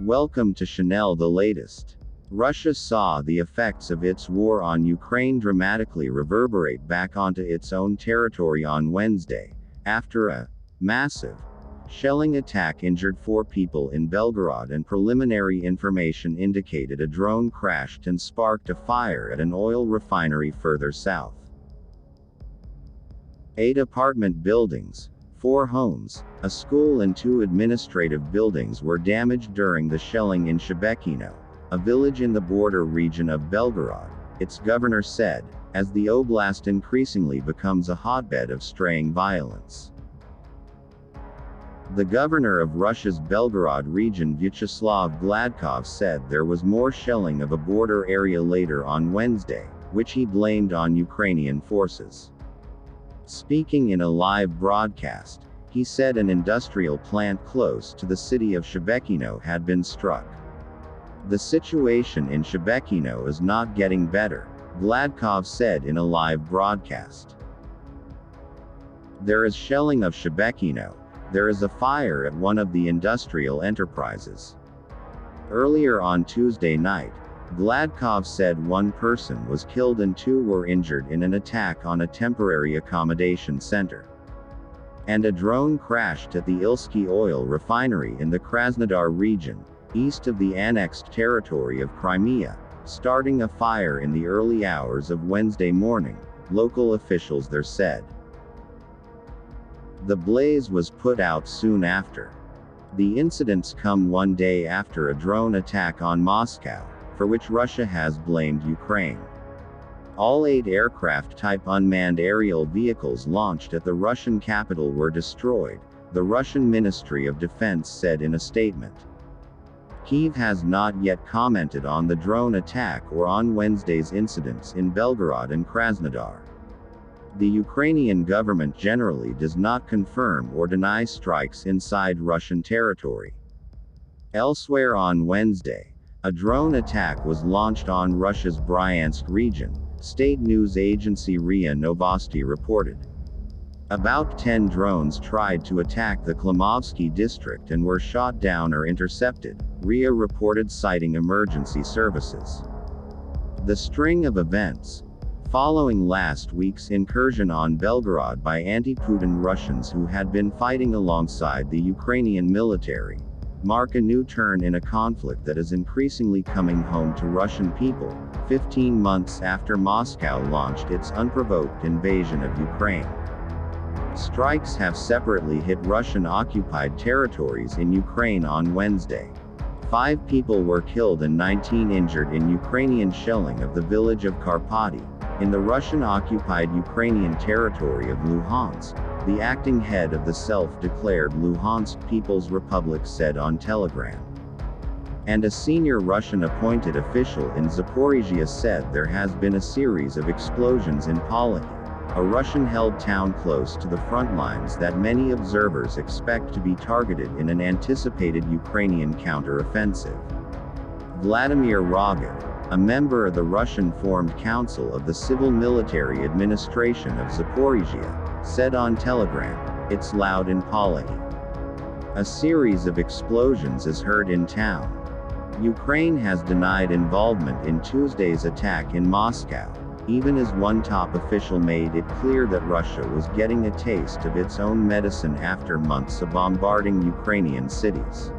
Welcome to Chanel the latest. Russia saw the effects of its war on Ukraine dramatically reverberate back onto its own territory on Wednesday, after a massive shelling attack injured 4 people in Belgorod, and preliminary information indicated a drone crashed and sparked a fire at an oil refinery further south. 8 apartment buildings, 4 homes, a school and 2 administrative buildings were damaged during the shelling in Shebekino, a village in the border region of Belgorod, its governor said, as the oblast increasingly becomes a hotbed of straying violence. The governor of Russia's Belgorod region, Vyacheslav Gladkov, said there was more shelling of a border area later on Wednesday, which he blamed on Ukrainian forces. Speaking in a live broadcast, he said an industrial plant close to the city of Shebekino had been struck. The situation in Shebekino is not getting better, Gladkov said in a live broadcast. There is shelling of Shebekino. There is a fire at one of the industrial enterprises. Earlier on Tuesday night, Gladkov said 1 person was killed and 2 were injured in an attack on a temporary accommodation center. And a drone crashed at the Ilsky oil refinery in the Krasnodar region, east of the annexed territory of Crimea, starting a fire in the early hours of Wednesday morning, local officials there said. The blaze was put out soon after. The incidents come 1 day after a drone attack on Moscow, for which Russia has blamed Ukraine. All 8 aircraft-type unmanned aerial vehicles launched at the Russian capital were destroyed, the Russian Ministry of Defense said in a statement. Kyiv has not yet commented on the drone attack or on Wednesday's incidents in Belgorod and Krasnodar. The Ukrainian government generally does not confirm or deny strikes inside Russian territory. Elsewhere on Wednesday, a drone attack was launched on Russia's Bryansk region, state news agency RIA Novosti reported. About 10 drones tried to attack the Klimovsky district and were shot down or intercepted, RIA reported, citing emergency services. The string of events, following last week's incursion on Belgorod by anti-Putin Russians who had been fighting alongside the Ukrainian military, mark a new turn in a conflict that is increasingly coming home to Russian people, 15 months after Moscow launched its unprovoked invasion of Ukraine. Strikes have separately hit Russian-occupied territories in Ukraine on Wednesday. 5 people were killed and 19 injured in Ukrainian shelling of the village of Karpaty, in the Russian-occupied Ukrainian territory of Luhansk, the acting head of the self-declared Luhansk People's Republic said on Telegram. And a senior Russian-appointed official in Zaporizhia said there has been a series of explosions in Polotny, a Russian-held town close to the front lines that many observers expect to be targeted in an anticipated Ukrainian counter-offensive. Vladimir Rogov, a member of the Russian-formed Council of the Civil-Military Administration of Zaporizhia, said on Telegram, "It's loud in Polotny. A series of explosions is heard in town." Ukraine has denied involvement in Tuesday's attack in Moscow, even as one top official made it clear that Russia was getting a taste of its own medicine after months of bombarding Ukrainian cities.